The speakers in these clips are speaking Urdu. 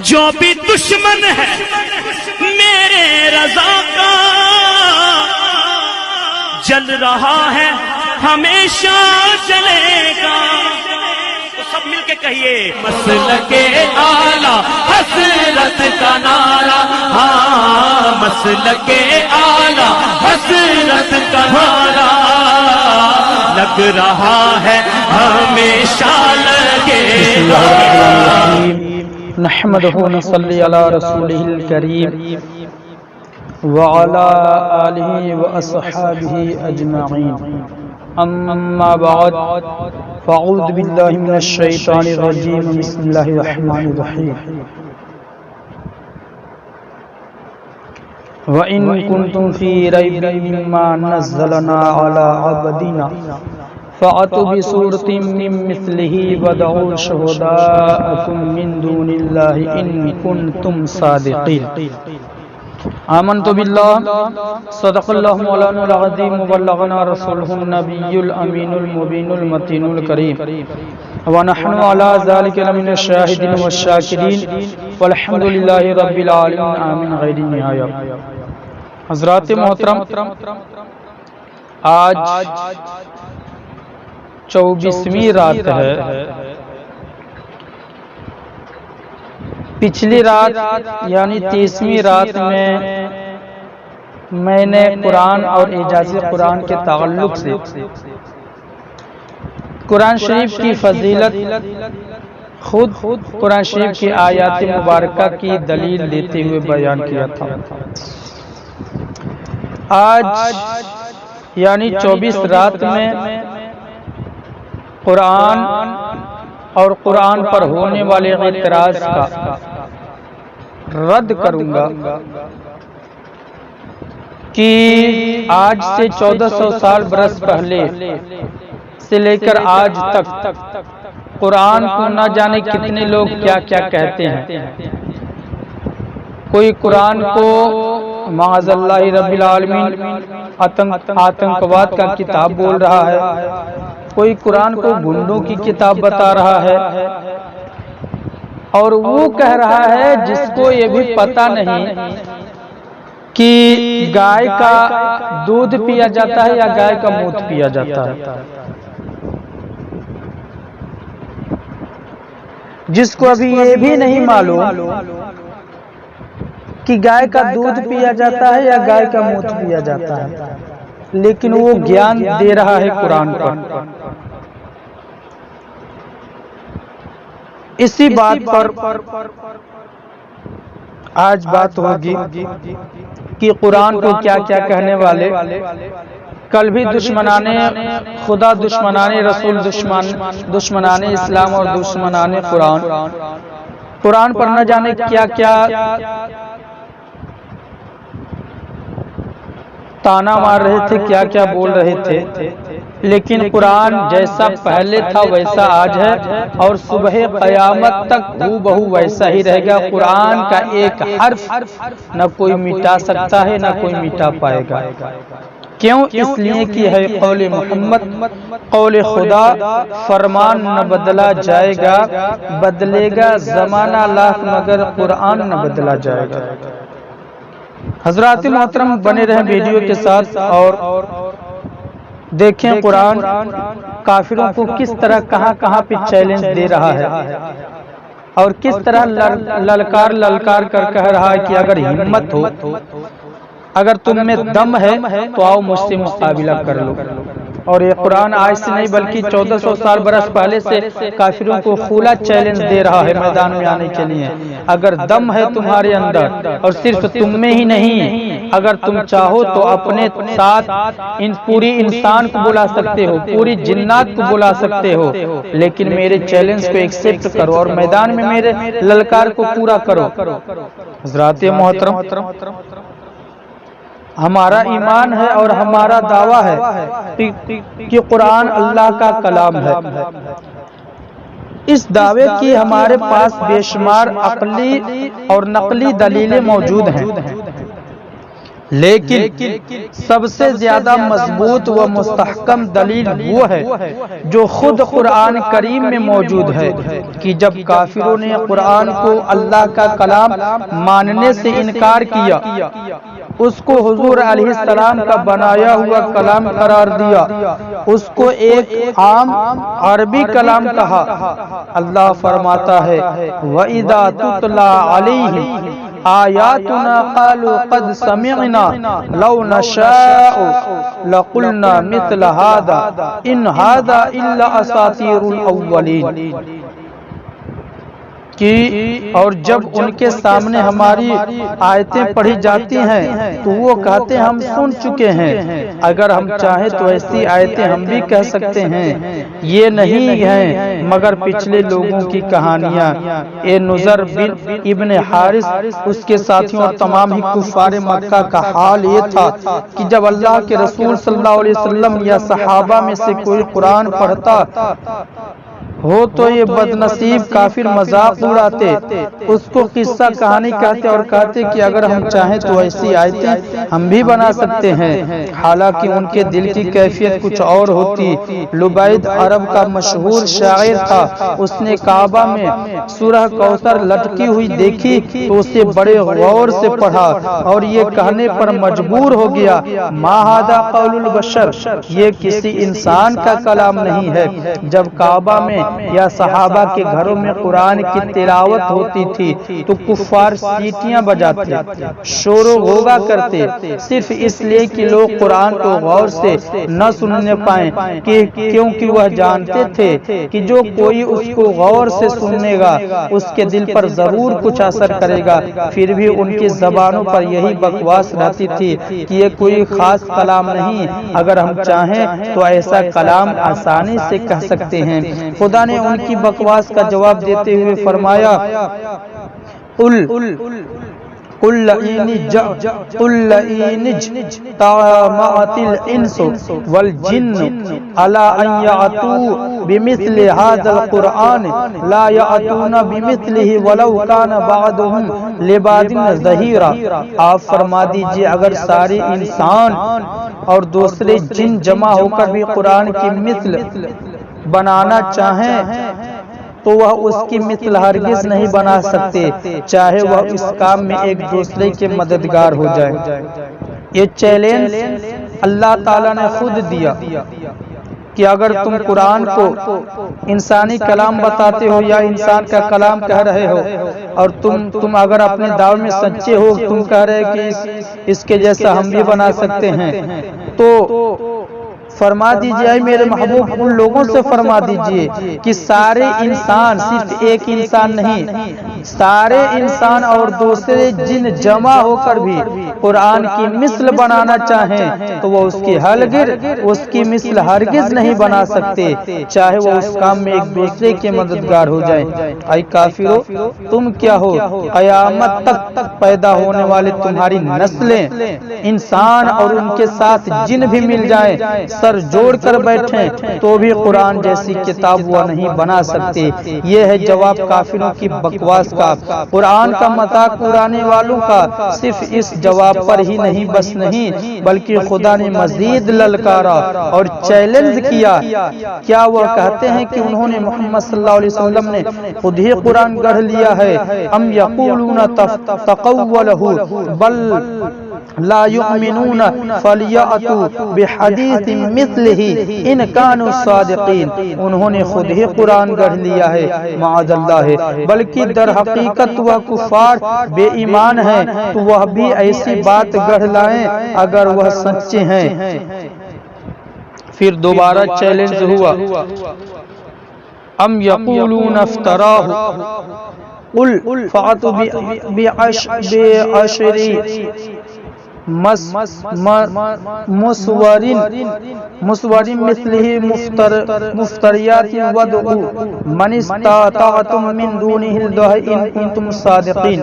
جو بھی دشمن ہے میرے رضا کا جل رہا ہے ہمیشہ جلے گا. تو سب مل کے کہیے مسلک اعلی حضرت کا نعرہ, ہاں مسلک اعلی حضرت کا نعرہ لگ رہا ہے ہمیشہ لگے گا. نحمدہ ونصلی علی رسولہ الکریم وعلی آلہ واصحابہ اجمعین. اما بعد فاعوذ باللہ من الشیطان الرجیم. بسم اللہ الرحمن الرحیم. وَإِن كُنتُمْ فِي رَيْبٍ مِّمَّا نَزَّلْنَا عَلَىٰ عَبْدِنَا فَأْتُوا بِسُورَةٍ مِّن مِّثْلِهِ وَادْعُوا شُهَدَاءَكُم مِّن دُونِ اللَّهِ إِن كُنتُمْ صَادِقِينَ. آمنت باللہ صدق اللہ مولانا العظیم وبلغنا رسولہ النبی الامین المبین المتین الکریم ونحن علی ذلک لمن الشاہدین والشاکرین والحمد للہ رب العالمین. آمین غیر نہایہ. حضرات محترم، آج 24ویں رات ہے. پچھلی رات یعنی 30ویں رات میں نے قرآن اور اعجاز قرآن کے تعلق سے قرآن شریف کی فضیلت خود قرآن شریف کی آیات مبارکہ کی دلیل دیتے ہوئے بیان کیا تھا. آج یعنی 24 رات میں قرآن اور قرآن پر ہونے والے اعتراض کا رد کروں گا کہ آج سے 1400 سال برس پہلے سے لے کر آج تک قرآن کو نہ جانے کتنے لوگ کیا کیا کہتے ہیں. کوئی قرآن کو معاذ اللہ رب العالمین آتنکواد کا کتاب بول رہا ہے, کوئی قرآن کو گنڈوں کی کتاب بتا رہا ہے, اور وہ کہہ رہا ہے جس کو یہ بھی پتہ نہیں کہ گائے کا دودھ پیا جاتا ہے یا گائے کا موت پیا جاتا ہے, جس کو ابھی یہ بھی نہیں معلوم کہ گائے کا دودھ پیا جاتا ہے یا گائے کا موت پیا جاتا ہے, لیکن وہ گیان دے رہا ہے قرآن پر. اسی بات پر آج بات ہوگی کہ قرآن کو کیا کیا کہنے والے کل بھی دشمنان خدا, دشمنان رسول, دشمنان اسلام اور دشمنان قرآن پر نہ جانے کیا کیا تانا مار رہے تھے, کیا کیا بول رہے تھے. لیکن قرآن جیسا پہلے تھا ویسا آج ہے, اور صبح قیامت تک بہو ویسا ہی رہے گا. قرآن کا ایک حرف نہ کوئی مٹا سکتا ہے نہ کوئی مٹا پائے گا. کیوں؟ اس لیے کہ ہے قول محمد, قول خدا, فرمان نہ بدلا جائے گا, بدلے گا زمانہ لاکھ مگر قرآن نہ بدلا جائے گا. حضرات محترم بنے رہیں ویڈیو کے ساتھ اور دیکھیں قرآن کافروں کو کس طرح کہاں کہاں پہ چیلنج دے رہا ہے, اور کس طرح للکار کر کہہ رہا ہے کہ اگر ہمت ہو, اگر تم میں دم ہے تو آؤ مجھ سے مقابلہ کر لو. اور یہ قرآن آج سے نہیں بلکہ 1400 سال برس پہلے سے کافروں کو کھلا چیلنج دے رہا ہے میدان میں آنے کے لیے. اگر دم ہے تمہارے اندر, اور صرف تم میں ہی نہیں, اگر تم چاہو تو اپنے ساتھ پوری انسان کو بلا سکتے ہو, پوری جنات کو بلا سکتے ہو, لیکن میرے چیلنج کو ایکسپٹ کرو اور میدان میں میرے للکار کو پورا کرو. حضرات محترم, ہمارا ایمان ہے اور ہمارا دعویٰ ہے کہ قرآن اللہ کا کلام ہے. اس دعوے کی ہمارے پاس بے شمار عقلی اور نقلی دلیلیں موجود ہیں. لیکن سب سے زیادہ مضبوط و مستحکم دلیل وہ ہے جو خود قرآن کریم میں موجود ہے کہ جب کافروں نے قرآن کو اللہ کا کلام ماننے سے انکار کیا، اس کو حضور علیہ السلام کا بنایا ہوا کلام قرار دیا، اس کو ایک عام عربی کلام کہا، اللہ فرماتا ہے وَإِذَا تُتْلَى عَلَيْهِمْ آیاتنا قالوا قد سمعنا لو نشاء لقلنا مثل هذا ان هذا الا اساطیر الاولین، اور جب ان کے سامنے ہماری آیتیں پڑھی جاتی ہیں تو وہ کہتے ہیں ہم سن چکے ہیں، اگر ہم چاہیں تو ایسی آیتیں ہم بھی کہہ سکتے ہیں، یہ نہیں ہیں مگر پچھلے لوگوں کی کہانیاں۔ اے نذر بن ابن حارث، اس کے ساتھیوں اور تمام ہی کفار مکہ کا حال یہ تھا کہ جب اللہ کے رسول صلی اللہ علیہ وسلم یا صحابہ میں سے کوئی قرآن پڑھتا ہو تو یہ بد نصیب کافر مذاق اڑاتے، اس کو قصہ کہانی کہتے اور کہتے کہ اگر ہم چاہیں تو ایسی آیتیں ہم بھی بنا سکتے ہیں، حالانکہ ان کے دل کی کیفیت کچھ اور ہوتی۔ لبید عرب کا مشہور شاعر تھا، اس نے کعبہ میں سورہ کوثر لٹکی ہوئی دیکھی تو اسے بڑے غور سے پڑھا اور یہ کہنے پر مجبور ہو گیا ما ھذا قول البشر، یہ کسی انسان کا کلام نہیں ہے۔ جب کعبہ میں یا صحابہ کے گھروں میں قرآن کی تلاوت ہوتی تھی تو کفار سیٹیاں بجاتے، شور و غوغا کرتے، صرف اس لیے کہ لوگ قرآن کو غور سے نہ سننے پائیں، کیونکہ وہ جانتے تھے کہ جو کوئی اس کو غور سے سننے گا اس کے دل پر ضرور کچھ اثر کرے گا۔ پھر بھی ان کی زبانوں پر یہی بکواس رہتی تھی کہ یہ کوئی خاص کلام نہیں، اگر ہم چاہیں تو ایسا کلام آسانی سے کہہ سکتے ہیں۔ خدا نے ان کی بکواس کا جواب دیتے ہوئے فرمایا قُلْ لَئِنِ اجْتَمَعَتِ الْإِنسُ وَالْجِنُّ عَلَىٰ أَن يَأْتُوا بِمِثْلِ هَٰذَا الْقُرْآنِ لَا يَأْتُونَ بِمِثْلِهِ وَلَوْ كَانَ بَعْضُهُمْ لِبَعْضٍ ظَهِيرًا، آپ فرما دیجئے اگر سارے انسان اور دوسرے جن جمع ہو کر بھی قرآن کی مثل بنانا چاہیں تو وہ اس کی مثل ہرگز نہیں بنا سکتے، چاہے وہ اس کام میں ایک دوسرے کے مددگار ہو جائے۔ یہ چیلنج اللہ تعالیٰ نے خود دیا کہ اگر تم قرآن کو انسانی کلام بتاتے ہو یا انسان کا کلام کہہ رہے ہو اور تم اگر اپنے دعوے میں سچے ہو، تم کہہ رہے کہ اس کے جیسا ہم بھی بنا سکتے ہیں، تو فرما دیجئے اے میرے محبوب ان لوگوں سے فرما دیجئے کہ سارے انسان، صرف ایک انسان نہیں، سارے انسان اور دوسرے جن جمع ہو کر بھی قرآن کی مثل بنانا چاہیں تو وہ اس کی مثل ہرگز نہیں بنا سکتے، چاہے وہ اس کام میں ایک دوسرے کے مددگار ہو جائیں۔ اے کافرو، تم کیا ہو؟ قیامت تک پیدا ہونے والے تمہاری نسلیں، انسان اور ان کے ساتھ جن بھی مل جائیں، سر جوڑ کر بیٹھیں تو بھی قرآن جیسی کتاب وہ نہیں بنا سکتے۔ یہ ہے جواب کافروں کی بکواس کا۔ قرآن کا مذاق اڑانے والوں کا صرف اس جواب پر ہی نہیں بس نہیں، بلکہ خدا نے مزید للکارا اور چیلنج کیا۔ کیا وہ کہتے ہیں کہ انہوں نے محمد صلی اللہ علیہ وسلم نے خود ہی قرآن گڑھ لیا ہے؟ ام یقولون تقولہ بل لا یؤمنون فلیأتوا بحدیث مثلہ ان کانوا صادقین، انہوں نے خود ہی قرآن گڑھ لیا ہے، معاذ اللہ، بلکہ در حقیقت وہ کفار بے ایمان ہیں تو وہ بھی ایسی بات گڑھ لائیں اگر وہ سچے ہیں۔ پھر دوبارہ چیلنج ہوا ام یقولون افتراہ قل فأتوا بعشر مصور مثله مفتریات ودعوا من استطعتم من دونه الله ان کنتم صادقین۔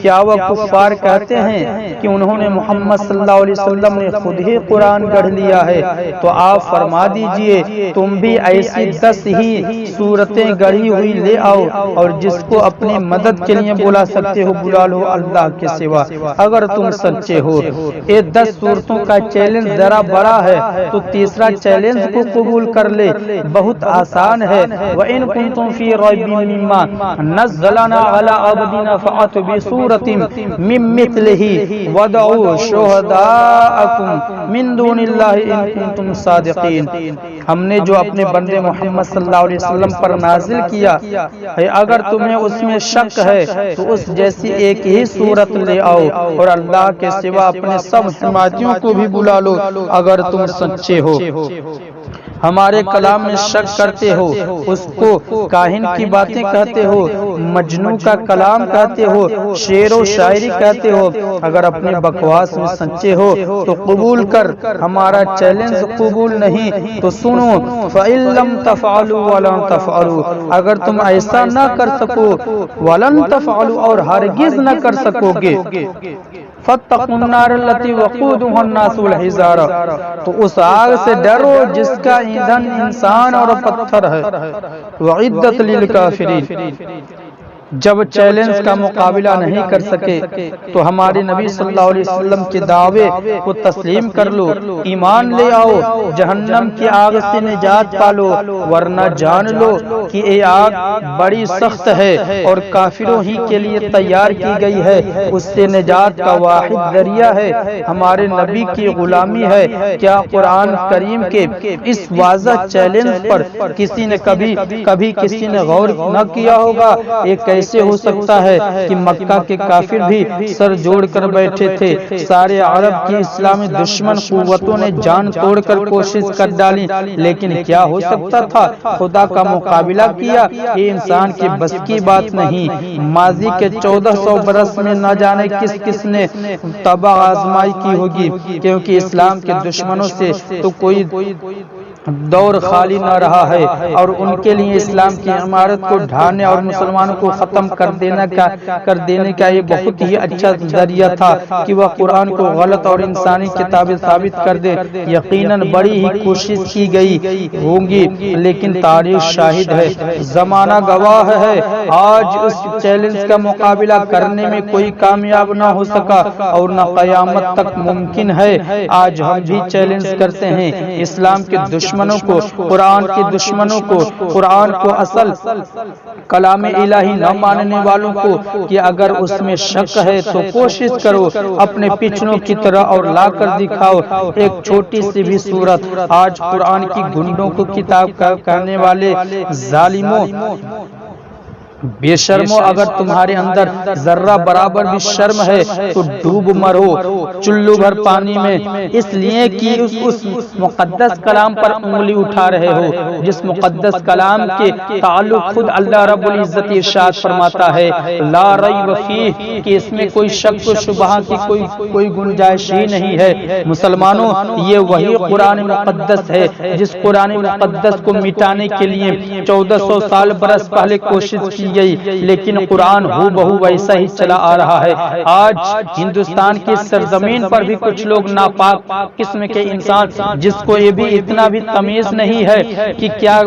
کیا وہ کفار کہتے ہیں کہ انہوں نے محمد صلی اللہ علیہ وسلم نے خود ہی قرآن گڑھ لیا ہے؟ تو آپ فرما دیجئے تم بھی ایسی 10 ہی صورتیں گڑھی ہوئی لے آؤ اور جس کو اپنی مدد کے لیے بلا سکتے ہو بلا لو اللہ کے سوا، اگر تم سچے ہو۔ یہ 10 صورتوں کا چیلنج ذرا بڑا ہے تو تیسرا چیلنج کو قبول کر لے، بہت آسان ہے۔ وَإِن كُنتُمْ فِي رَيْبٍ مِّمَّا نَزَّلْنَا عَلَىٰ عَبْدِنَا فَأْتُوا بِسُورَةٍ مِّن مِّثْلِهِ وَادْعُوا شُهَدَاءَكُم مِّن دُونِ اللَّهِ إِن كُنتُمْ صَادِقِينَ۔ ہم نے جو اپنے بندے محمد صلی اللہ علیہ وسلم پر نازل کیا ہے، اگر تمہیں اس میں شک ہے تو اس جیسی ایک ہی صورت لے آؤ اور اللہ کے سوا اپنے سب حمایتیوں کو بھی بلا لو اگر تم سچے ہو۔ ہمارے کلام میں شک کرتے ہو، اس کو کاہن کی باتیں کہتے ہو، مجنون کا کلام کہتے ہو، شعر و شاعری کہتے ہو، اگر اپنے بکواس میں سچے ہو تو قبول کر، ہمارا چیلنج قبول نہیں تو سنو۔ فَإِن لَّمْ تَفْعَلُوا وَلَن تَفْعَلُوا، اگر تم ایسا نہ کر سکو، وَلَن تَفْعَلُوا اور ہرگز نہ کر سکو گے، فَاتَّقُوا النَّارَ الَّتِي وَقُودُهَا النَّاسُ وَالْحِجَارَةُ، تو اس آگ سے ڈرو جس کا ایندھن انسان اور پتھر ہے، وَعِدَّتْ لِلْكَافِرِينَ۔ جب چیلنج کا مقابلہ نہیں کر سکے تو ہمارے نبی صلی اللہ علیہ وسلم کے دعوے کو تسلیم کر لو، ایمان لے آؤ، جہنم کی آگ سے نجات پالو، ورنہ جان لو کہ یہ آگ بڑی سخت ہے اور کافروں ہی کے لیے تیار کی گئی ہے، اس سے نجات کا واحد ذریعہ ہے ہمارے نبی کی غلامی ہے۔ کیا قرآن کریم کے اس واضح چیلنج پر کسی نے کبھی کسی نے غور نہ کیا ہوگا؟ ایک کیسے ہو سکتا ہے کہ مکہ کے کافر بھی سر جوڑ کر بیٹھے تھے، سارے عرب کی اسلامی دشمن قوتوں نے جان توڑ کر کوشش کر ڈالی، لیکن کیا ہو سکتا تھا؟ خدا کا مقابلہ کیا، یہ انسان کی بس کی بات نہیں۔ ماضی کے 1400 برس میں نہ جانے کس کس نے تباہ آزمائی کی ہوگی، کیونکہ اسلام کے دشمنوں سے تو کوئی دور خالی نہ رہا ہے، اور ان کے لیے اسلام کی عمارت کو ڈھانے اور مسلمانوں کو ختم کر دینے کا یہ بہت ہی اچھا ذریعہ تھا کہ وہ قرآن کو غلط اور انسانی کتابیں ثابت کر دے۔ یقیناً بڑی ہی کوشش کی گئی ہوگی، لیکن تاریخ شاہد ہے، زمانہ گواہ ہے، آج اس چیلنج کا مقابلہ کرنے میں کوئی کامیاب نہ ہو سکا اور نہ قیامت تک ممکن ہے۔ آج ہم بھی چیلنج کرتے ہیں اسلام کے دشمنوں کو، قرآن کے دشمنوں کو، قرآن کو اصل کلام الہی نہ ماننے والوں کو کہ اگر اس میں شک ہے تو کوشش کرو اپنے پچھلوں کی طرح اور لا کر دکھاؤ ایک چھوٹی سی بھی صورت۔ آج قرآن کی گنڈوں کو کتاب کہنے والے ظالموں، بے شرمو، اگر تمہارے اندر ذرہ برابر بھی شرم ہے تو ڈوب مرو چلو بھر پانی میں، اس لیے کہ اس مقدس کلام پر انگلی اٹھا رہے ہو جس مقدس کلام کے تعلق خود اللہ رب العزت ارشاد فرماتا ہے لا ریب فیہ، کہ اس میں کوئی شک و شبہ کی کوئی گنجائش ہی نہیں ہے۔ مسلمانوں، یہ وہی قرآن مقدس ہے جس قرآن مقدس کو مٹانے کے لیے 1400 سال برس پہلے کوشش کی گئی، لیکن قرآن ہو بہو ویسا ہی چلا آ رہا ہے۔ آج ہندوستان کی سرزمین پر بھی کچھ لوگ ناپاک قسم کے انسان، جس کو یہ بھی اتنا بھی تمیز نہیں ہے کہ کیا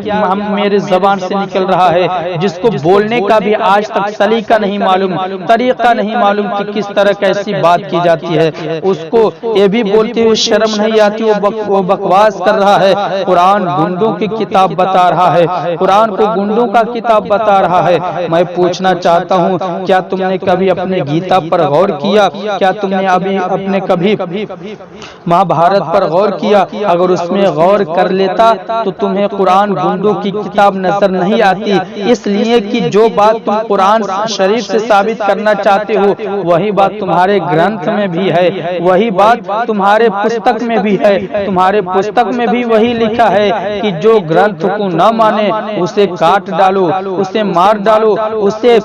میرے زبان سے نکل رہا ہے، جس کو بولنے کا بھی آج تک سلیقہ نہیں معلوم، طریقہ نہیں معلوم کہ کس طرح کیسی بات کی جاتی ہے، اس کو یہ بھی بولتے ہوئے شرم نہیں آتی، وہ بکواس کر رہا ہے۔ قرآن گنڈوں کی کتاب بتا رہا ہے، قرآن کو گنڈوں کا کتاب بتا رہا ہے۔ میں پوچھنا چاہتا ہوں، کیا تم نے کبھی اپنے گیتا پر غور کیا؟ کیا تم نے اپنے کبھی مہابھارت پر غور کیا؟ اگر اس میں غور کر لیتا تو تمہیں قرآن گنڈوں کی کتاب نظر نہیں آتی، اس لیے کہ جو بات تم قرآن شریف سے ثابت کرنا چاہتے ہو وہی بات تمہارے گرنتھ میں بھی ہے، وہی بات تمہارے پستک میں بھی ہے۔ تمہارے پستک میں بھی وہی لکھا ہے کہ جو گرنتھ کو نہ مانے اسے کاٹ ڈالو، اسے مار ڈالو، اسے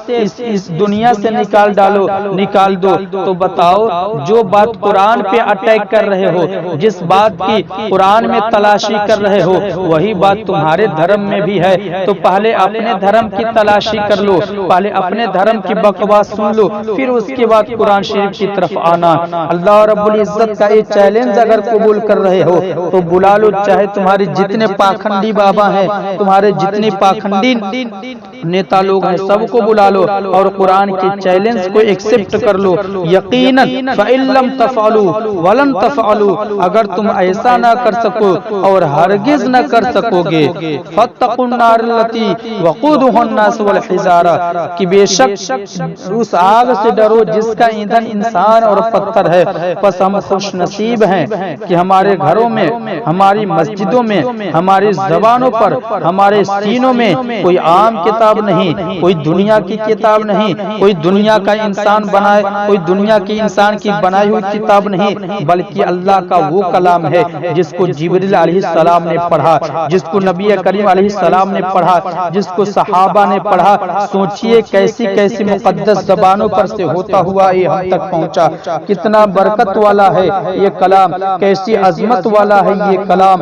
اس دنیا سے نکال دو۔ تو بتاؤ، جو بات قرآن پہ اٹیک کر رہے ہو، جس بات کی قرآن میں تلاشی کر رہے ہو وہی بات تمہارے دھرم میں بھی ہے، تو پہلے اپنے دھرم کی تلاشی کر لو، پہلے اپنے دھرم کی بکواس سن لو، پھر اس کے بعد قرآن شریف کی طرف آنا۔ اللہ رب العزت کا یہ چیلنج اگر قبول کر رہے ہو تو بلا لو، چاہے تمہارے جتنے پاکھنڈی بابا ہیں، تمہارے جتنے پاکھنڈی نیتا لوگ معلوم ہے، سب کو بلا لو اور قرآن کے چیلنج کو ایکسپٹ کر لو۔ یقیناً فَإِن لَّمْ تَفْعَلُوا وَلَن تَفْعَلُوا، اگر تم ایسا نہ کر سکو اور ہرگز نہ کر سکو گے، فَاتَّقُوا النَّارَ الَّتِي وَقُودُهَا النَّاسُ وَالْحِجَارَةُ، کہ بے شک اس آگ سے ڈرو جس کا ایندھن انسان اور پتھر ہے۔ پس ہم خوش نصیب ہیں کہ ہمارے گھروں میں، ہماری مسجدوں میں، ہماری زبانوں پر، ہمارے سینوں میں کوئی عام کتاب نہیں، کوئی دنیا کی کتاب نہیں، کوئی دنیا کا انسان بنائے، کوئی دنیا کی انسان کی بنائی ہوئی کتاب نہیں، بلکہ اللہ کا وہ کلام ہے جس کو جبریل علیہ السلام نے پڑھا، جس کو نبی کریم علیہ السلام نے پڑھا، جس کو صحابہ نے پڑھا۔ سوچئے کیسی کیسی مقدس زبانوں پر سے ہوتا ہوا یہ ہم تک پہنچا، کتنا برکت والا ہے یہ کلام، کیسی عظمت والا ہے یہ کلام۔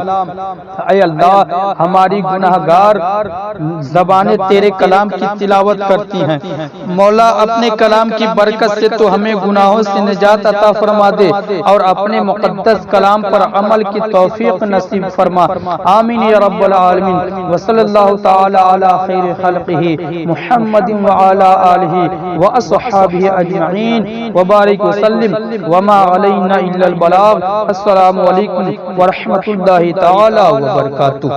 اے اللہ، ہماری گناہگار زبانیں تیرے کلام کی تلاوت کرتی ہیں، مولا اپنے کلام کی برکت سے تو ہمیں گناہوں سے نجات عطا فرما دے اور اپنے مقدس کلام پر عمل کی توفیق نصیب فرما، آمین یا رب العالمین۔ وصلی اللہ تعالی علی خیر خلقہ محمد وعلی آلہ واصحابہ اجمعین وبارک وسلم وما علینا الا البلاغ۔ السلام علیکم ورحمۃ اللہ تعالی وبرکاتہ۔